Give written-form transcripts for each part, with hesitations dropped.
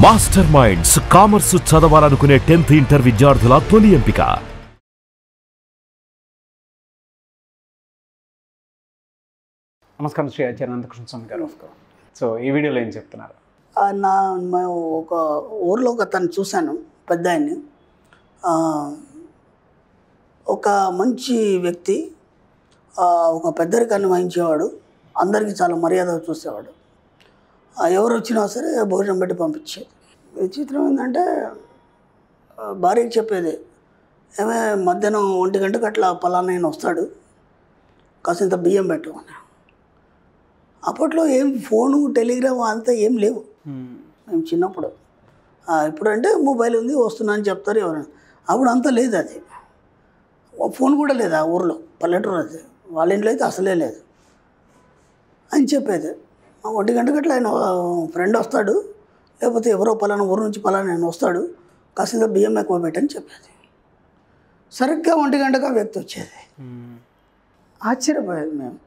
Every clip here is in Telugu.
మాస్టర్ మైండ్స్ కామర్స్ చదవాలనుకునే 10th ఇంటర్ విద్యార్థుల తొలి ఎంపిక. నమస్కారం శ్రీ ఆచార్య అనంతకృష్ణ స్వామి గారు. సో ఈ వీడియోలో ఏం చెప్తున్నారు? ఒక ఊర్లో ఒక అతను చూశాను, పెద్ద ఆయన్ని. ఒక మంచి వ్యక్తి, ఒక పెద్దరికాన్ని వహించేవాడు, అందరికీ చాలా మర్యాద చూసేవాడు. ఎవరు వచ్చినా సరే భోజనం పెట్టి పంపించేది. విచిత్రం ఏంటంటే భార్యకి చెప్పేది, ఏమే మధ్యాహ్నం 1 గంటకు అట్లా పలానా ఆయన వస్తాడు, కాసింత బియ్యం పెట్టు అని. అప్పట్లో ఏం ఫోను టెలిగ్రామ్ అంతా ఏం లేవు మేము చిన్నప్పుడు. ఇప్పుడంటే మొబైల్ ఉంది, వస్తున్నా అని చెప్తారు ఎవరైనా. అప్పుడు అంతా లేదు, అది ఫోన్ కూడా లేదు ఆ ఊర్లో, పల్లెటూరు అది. వాళ్ళ ఇంట్లో అయితే అసలే లేదు అని చెప్పేది. 1 గంటకు అట్లా ఆయన ఫ్రెండ్ వస్తాడు, లేకపోతే ఎవరో పలానా ఊరు నుంచి పలానా ఆయన వస్తాడు, కాసింత బియ్యం ఎక్కువ పెట్టని చెప్పేది. సరిగ్గా 1 గంటకు ఆ వ్యక్తి వచ్చేది. ఆశ్చర్యపోయేది మేము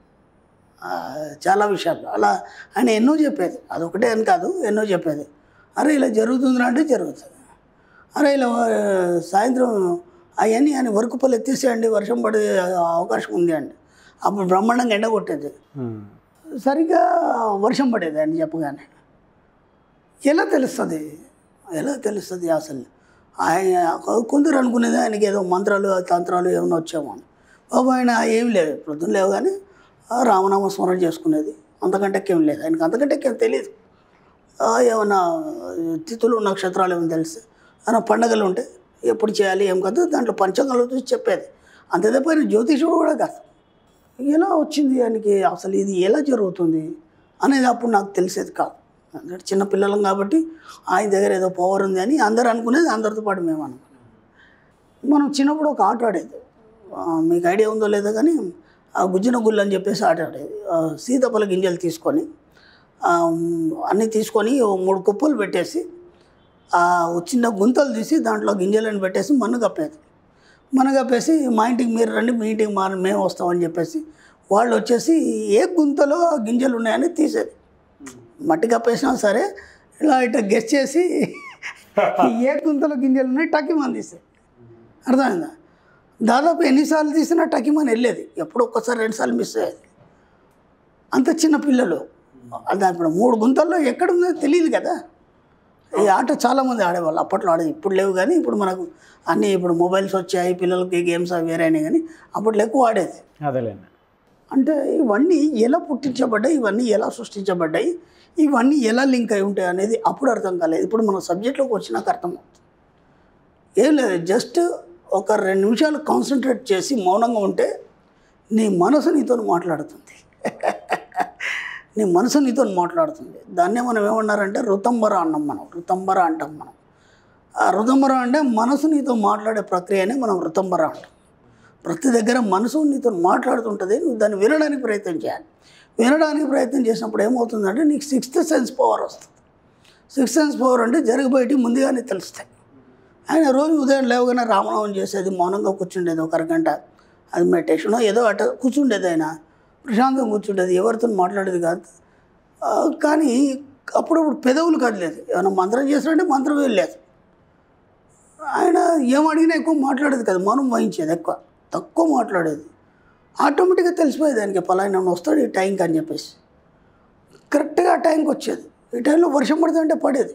చాలా విషయాలు. అలా ఆయన ఎన్నో చెప్పేది, అదొకటే అని కాదు, ఎన్నో చెప్పేది. అరే ఇలా జరుగుతుందిరా అంటే జరుగుతుంది. అరే ఇలా సాయంత్రం అవన్నీ ఆయన వరకు పళ్ళు ఎత్తేసేయండి, వర్షం పడే అవకాశం ఉంది అండి. అప్పుడు బ్రహ్మాండంగా ఎండ కొట్టేది, సరిగ్గా వర్షం పడేది అని చెప్పగానే. ఎలా తెలుస్తుంది అసలు? ఆయన కొందరు అనుకునేది ఆయనకి ఏదో మంత్రాలు తంత్రాలు ఏమైనా వచ్చామో అని. బాబు ఆయన ఏం లేదు, పొద్దున్న లేవు కానీ రామనామ స్మరణ చేసుకునేది, అంతకంటే ఏం లేదు ఆయనకి. అంతకంటే ఏం తెలియదు. ఏమన్నా తిథులు నక్షత్రాలు ఏమైనా తెలుసు, ఏమైనా పండగలు ఉంటే ఎప్పుడు చేయాలి ఏం కాదు, దాంట్లో పంచాంగాలు చూసి చెప్పేది. అంతే తప్ప ఆయన జ్యోతిషుడు కూడా కాదు. ఎలా వచ్చింది ఆయనకి అసలు, ఇది ఎలా జరుగుతుంది అనేది అప్పుడు నాకు తెలిసేది కాదు. అంటే చిన్నపిల్లలం కాబట్టి ఆయన దగ్గర ఏదో పవర్ ఉంది అని అందరూ అనుకునేది, అందరితో పాటు మేము అనుకునేది. మనం చిన్నప్పుడు ఒక ఆట ఆడేది, మీకు ఐడియా ఉందో లేదో కానీ, గుజ్జిన గుళ్ళు అని చెప్పేసి ఆట ఆడేది. సీతాఫల గింజలు తీసుకొని అన్నీ తీసుకొని 3 కుప్పలు పెట్టేసి చిన్న గుంతలు తీసి దాంట్లో గింజలను పెట్టేసి మన్ను కప్పేసి మా ఇంటికి మీరు రండి, మీ ఇంటికి మేము వస్తామని చెప్పేసి వాళ్ళు వచ్చేసి ఏ గుంతలో ఆ గింజలు ఉన్నాయని తీసేది. మట్టి కప్పేసినా సరే ఇలా ఇట్లా గెస్ చేసి ఏ గుంతలో గింజలు ఉన్నాయి టకిమని తీసేది. అర్థమైందా? దాదాపు ఎన్నిసార్లు తీసినా టకిమని వెళ్ళేది, ఎప్పుడు ఒక్కసారి 2 సార్లు మిస్ అయ్యేది. అంత చిన్న పిల్లలు అది ఇప్పుడు 3 గుంతల్లో ఎక్కడుందో తెలియదు కదా. ఈ ఆట చాలామంది ఆడేవాళ్ళు అప్పట్లో ఆడేది. ఇప్పుడు లేవు కానీ ఇప్పుడు మనకు అన్నీ ఇప్పుడు మొబైల్స్ వచ్చాయి, పిల్లలకి గేమ్స్ అవి వేరైనాయి, కానీ అప్పట్లో ఎక్కువ ఆడేది. అదేలేండి. అంటే ఇవన్నీ ఎలా పుట్టించబడ్డాయి, ఇవన్నీ ఎలా సృష్టించబడ్డాయి, ఇవన్నీ ఎలా లింక్ అయి ఉంటాయి అనేది అప్పుడు అర్థం కాలేదు. ఇప్పుడు మన సబ్జెక్ట్లోకి వచ్చినాక అర్థమవుతుంది. ఏం లేదు, జస్ట్ ఒక 2 నిమిషాలు కాన్సన్ట్రేట్ చేసి మౌనంగా ఉంటే నీ మనసు నీతో మాట్లాడుతుంది. నీ మనసు నీతో మాట్లాడుతుంది. దాన్నే మనం ఏమన్నారంటే ఋతంబర అన్నాం మనం, ఋతంబర అంటాం మనం. ఆ ఋతంబర అంటే మనసు నీతో మాట్లాడే ప్రక్రియనే మనం ఋతంబర అంటాం. ప్రతి దగ్గర మనసు నీతో మాట్లాడుతుంటుంది, నువ్వు దాన్ని వినడానికి ప్రయత్నం చేయాలి. వినడానికి ప్రయత్నం చేసినప్పుడు ఏమవుతుందంటే నీకు 6th సెన్స్ పవర్ వస్తుంది. 6th సెన్స్ పవర్ అంటే జరగబోయేటి ముందుగానే తెలుస్తాయి. ఆయన రోజు ఉదయం లేవగానే రామనామం చేసేది, మౌనంగా కూర్చుండేది 1 అరగంట, అది మెడిటేషనో ఏదో అట కూర్చుండేది. ఆయన ప్రశాంతంగా కూర్చుండేది, ఎవరితో మాట్లాడేది కాదు. కానీ అప్పుడప్పుడు పెదవులు కదలేదు, ఏమైనా మంత్రం చేసినట్టే మంత్రం వెళ్ళలేదు. ఆయన ఏం అడిగినా ఎక్కువ మాట్లాడేది కాదు, మౌనం వహించేది, తక్కువ మాట్లాడేది. ఆటోమేటిక్గా తెలిసిపోయేది ఆయనకి పలానా వస్తాడు ఈ టైంకి అని చెప్పేసి. కరెక్ట్గా ఆ టైంకి వచ్చేది. ఈ టైంలో వర్షం పడుతుందంటే పడేది.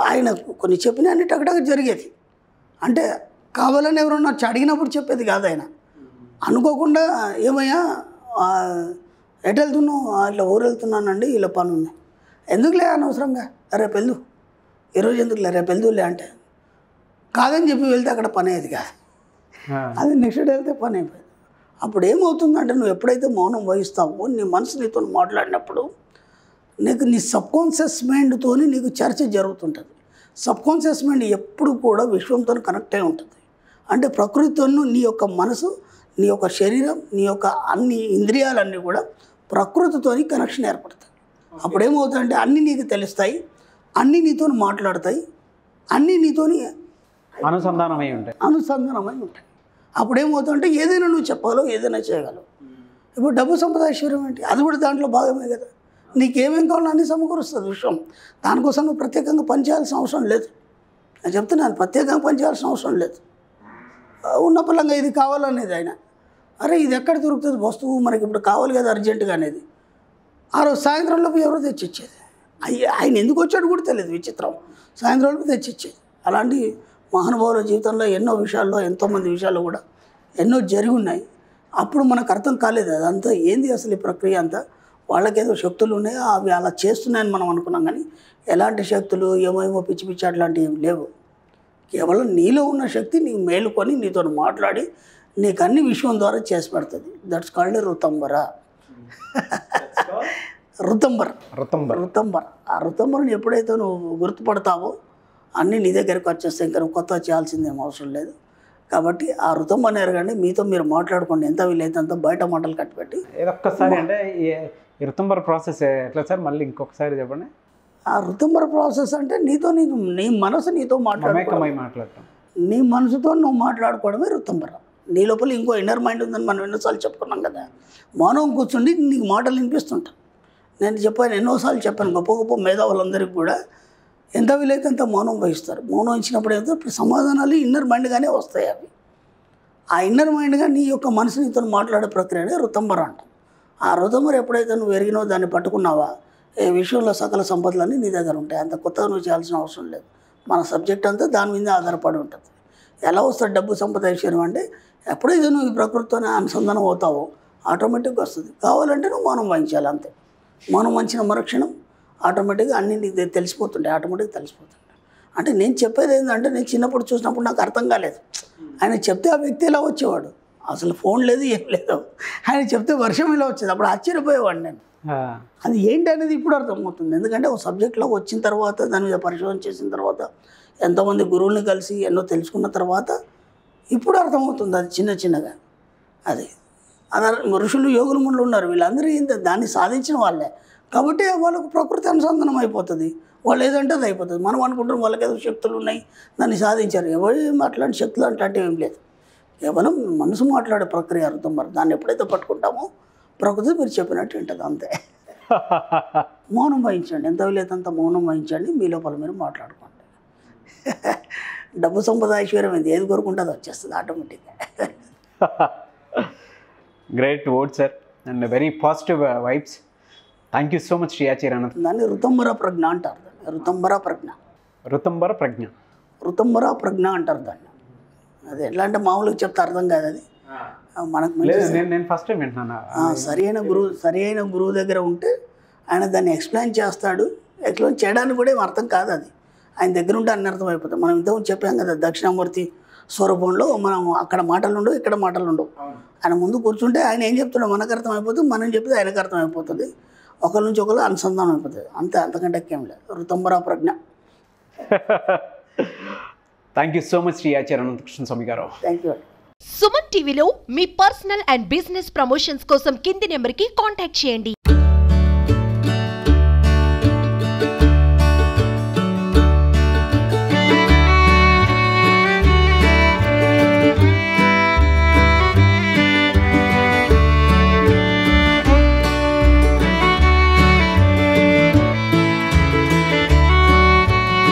ఆయన కొన్ని చెప్పిన అన్ని టకటక జరిగేది. అంటే కావాలని ఎవరన్నా వచ్చి అడిగినప్పుడు చెప్పేది కాదు. ఆయన అనుకోకుండా ఏమయ్యా ఎటు వెళ్తున్నావు, ఇట్లా ఊరు వెళ్తున్నానండి, ఇలా పని ఉంది. ఎందుకులే అనవసరంగా, రేపు వెళ్దు, ఈరోజు ఎందుకులే రేపు వెళ్దులే అంటే కాదని చెప్పి వెళ్తే అక్కడ పని అయ్యేది కాదు. అది నెక్స్ట్ డే వెళ్తే పని అయిపోయింది. అప్పుడు ఏమవుతుందంటే నువ్వు ఎప్పుడైతే మౌనం వహిస్తావో, నీ మనసు నీతో మాట్లాడినప్పుడు నీకు నీ సబ్కాన్షియస్ మైండ్తో నీకు చర్చ జరుగుతుంటుంది. సబ్కాన్షియస్ మైండ్ ఎప్పుడు కూడా విశ్వంతో కనెక్ట్ అయి ఉంటుంది. అంటే ప్రకృతితో నీ యొక్క మనసు, నీ యొక్క శరీరం, నీ యొక్క అన్ని ఇంద్రియాలన్నీ కూడా ప్రకృతితో కనెక్షన్ ఏర్పడతాయి. అప్పుడు ఏమవుతుందంటే అన్నీ నీకు తెలుస్తాయి, అన్నీ నీతో మాట్లాడతాయి, అన్నీ నీతోని అనుసంధానమై ఉంటాయి. అప్పుడు ఏమవుతుందంటే ఏదైనా నువ్వు చెప్పగలవు, ఏదైనా చేయగలవు. ఇప్పుడు డబ్బు సంపద ఐశ్వర్యం ఏంటి, అది కూడా దాంట్లో భాగమే కదా. నీకేమేం కావాలో అన్నీ సమకూరుస్తుంది విషయం. దానికోసం నువ్వు ప్రత్యేకంగా పనిచేయాల్సిన అవసరం లేదు. నేను చెప్తున్నాను, ప్రత్యేకంగా పనిచేయాల్సిన అవసరం లేదు. ఉన్న పలంగా ఇది కావాలనేది ఆయన, అరే ఇది ఎక్కడ దొరుకుతుంది వస్తువు మనకి ఇప్పుడు కావాలి కదా అర్జెంటుగా అనేది, ఆ రోజు సాయంత్రంలోపు ఎవరో తెచ్చిచ్చేది. ఆయన ఎందుకు వచ్చాడు కూడా తెలియదు, విచిత్రం. సాయంత్రంలోపు తెచ్చిచ్చేది. అలాంటి మహానుభావుల జీవితంలో ఎన్నో విషయాల్లో, ఎంతోమంది విషయాలు కూడా ఎన్నో జరిగి ఉన్నాయి. అప్పుడు మనకు అర్థం కాలేదు అదంతా ఏంది అసలు ఈ ప్రక్రియ అంతా. వాళ్ళకేదో శక్తులు ఉన్నాయి, అవి అలా చేస్తున్నాయని మనం అనుకున్నాం. కానీ ఎలాంటి శక్తులు ఏమేమో పిచ్చి పిచ్చి అట్లాంటివి ఏమి లేవు. కేవలం నీలో ఉన్న శక్తి నీకు మేలుకొని నీతో మాట్లాడి నీకు అన్ని విషయం ద్వారా చేసి పెడుతుంది. దట్స్ కాల్డ్ ఋతంబర. ఋతంబర. ఆ ఋతంబరని ఎప్పుడైతే నువ్వు గుర్తుపడతావో అన్నీ నీ దగ్గరికి వచ్చేస్తాయి. ఇంకా నువ్వు కొత్త చేయాల్సిందేం అవసరం లేదు. కాబట్టి ఆ ఋతంబరని ఎరగండి, మీతో మీరు మాట్లాడుకోండి. ఎంత వీలైతే అంత బయట మాటలు కట్టిపెట్టి. ఒక్కసారి అంటే ఈ ఋతంబర ప్రాసెస్ ఎట్లా సార్, మళ్ళీ ఇంకొకసారి చెప్పండి. ఆ ఋతంబర ప్రాసెస్ అంటే నీ మనసు నీతో మాట్లాడటం, నీ మనసుతో నువ్వు మాట్లాడుకోవడమే ఋతంబర. నీ లోపల ఇంకో ఇన్నర్ మైండ్ ఉందని మనం ఎన్నోసార్లు చెప్పుకున్నాం కదా. మౌనం కూర్చుండి నీకు మాటలు వినిపిస్తుంటా. నేను చెప్పాను, ఎన్నోసార్లు చెప్పాను, గొప్ప గొప్ప మేధావులందరికీ కూడా ఎంత వీలైతే అంత మౌనం వహిస్తారు. మౌనం ఇచ్చినప్పుడు ఏదో సమాధానాలు ఇన్నర్ మైండ్గానే వస్తాయి. అవి ఆ ఇన్నర్ మైండ్గా నీ యొక్క మనసు నీతో మాట్లాడే ప్రక్రియనే ఋతంబర అంటాం. ఆ ఋతంబర ఎప్పుడైతే నువ్వు ఎరిగినావో, దాన్ని పట్టుకున్నావా, ఏ విషయంలో సకల సంపదలన్నీ నీ దగ్గర ఉంటాయి. అంత కొత్తగా నువ్వు చేయాల్సిన అవసరం లేదు. మన సబ్జెక్ట్ అంతా దాని మీద ఆధారపడి ఉంటుంది. ఎలా వస్తుంది డబ్బు, సంపద, ఐశ్వర్యం అంటే ఎప్పుడైతే నువ్వు ఈ ప్రకృతితోనే అనుసంధానం అవుతావో ఆటోమేటిక్గా వస్తుంది. కావాలంటే నువ్వు మౌనం వహించాలి అంతే. మౌనం వహించిన మరుక్షణం ఆటోమేటిక్గా అన్నీ నీకు తెలిసిపోతుంటాయి, ఆటోమేటిక్గా తెలిసిపోతుంటాయి. అంటే నేను చెప్పేది ఏంటంటే, నేను చిన్నప్పుడు చూసినప్పుడు నాకు అర్థం కాలేదు. ఆయన చెప్తే ఆ వ్యక్తి ఇలా వచ్చేవాడు, అసలు ఫోన్ లేదు ఏం లేదు. ఆయన చెప్తే వర్షం ఇలా వచ్చేది, అప్పుడు ఆశ్చర్యపోయేవాడు నేను. అది ఏంటి అనేది ఇప్పుడు అర్థమవుతుంది. ఎందుకంటే ఒక సబ్జెక్ట్లోకి వచ్చిన తర్వాత, దాని మీద పరిశోధన చేసిన తర్వాత, ఎంతోమంది గురువుల్ని కలిసి ఎన్నో తెలుసుకున్న తర్వాత ఇప్పుడు అర్థమవుతుంది అది చిన్న చిన్నగా. అది ఋషులు, యోగులు, మునులు ఉన్నారు, వీళ్ళందరూ దాన్ని సాధించిన వాళ్ళే. కాబట్టి వాళ్ళకు ప్రకృతి అనుసంధానం అయిపోతుంది. వాళ్ళు ఏదంటే అది అయిపోతుంది. మనం అనుకుంటాం వాళ్ళకి ఏదో శక్తులు ఉన్నాయి, దాన్ని సాధించారు. ఎవరు అట్లాంటి శక్తులు అట్లాంటివి ఏం లేదు. కేవలం మనసు మాట్లాడే ప్రక్రియ ఋతంబర. దాన్ని ఎప్పుడైతే పట్టుకుంటామో ప్రకృతి మీరు చెప్పినట్టు ఉంటుంది అంతే. మౌనం వహించండి, ఎంత వీలైతే అంత మౌనం వహించండి. మీ లోపల మీరు మాట్లాడుకోండి. డబ్బు, సంపద, ఐశ్వర్యం ఏది కోరుకుంటే అది వచ్చేస్తుంది ఆటోమేటిక్గా. Great word sir and very positive vibes. Thank you so much Shri Acharya Anant. దాన్ని ఋతంబర ప్రజ్ఞ అంటారు. ఋతంబర ప్రజ్ఞ అంటారు దాన్ని. అది ఎట్లా అంటే మామూలుగా చెప్తే అర్థం కాదు. అది మనకు నేను ఫస్ట్ టైం వింటున్నాను. సరైన గురువు దగ్గర ఉంటే ఆయన దాన్ని ఎక్స్ప్లెయిన్ చేస్తాడు. ఎక్స్ప్లెయిన్ చేయడానికి కూడా ఏం అర్థం కాదు. అది ఆయన దగ్గర ఉంటే అన్ని అర్థం అయిపోతుంది. మనం ఇంతకుముందు చెప్పాం కదా, దక్షిణామూర్తి స్వరూపంలో మనం అక్కడ మాటలు ఉండవు, ఇక్కడ మాటలు ఉండవు. ఆయన ముందు కూర్చుంటే ఆయన ఏం చెప్తున్నాడు మనకు అర్థమైపోతుంది, మనం చెప్తే ఆయనకు అర్థమైపోతుంది. ఒకరి నుంచి ఒకరు అనుసంధానం అయిపోతుంది అంతే, అంతకంటే ఏం లేదు. ఋతంబర ప్రజ్ఞ. Thank you so much Shri Acharya Anantakrishna Swami garu. Thank you. Suman టీవీలో మీ పర్సనల్ అండ్ బిజినెస్ ప్రమోషన్స్ కోసం కింది నెంబర్కి కాంటాక్ట్ చేయండి.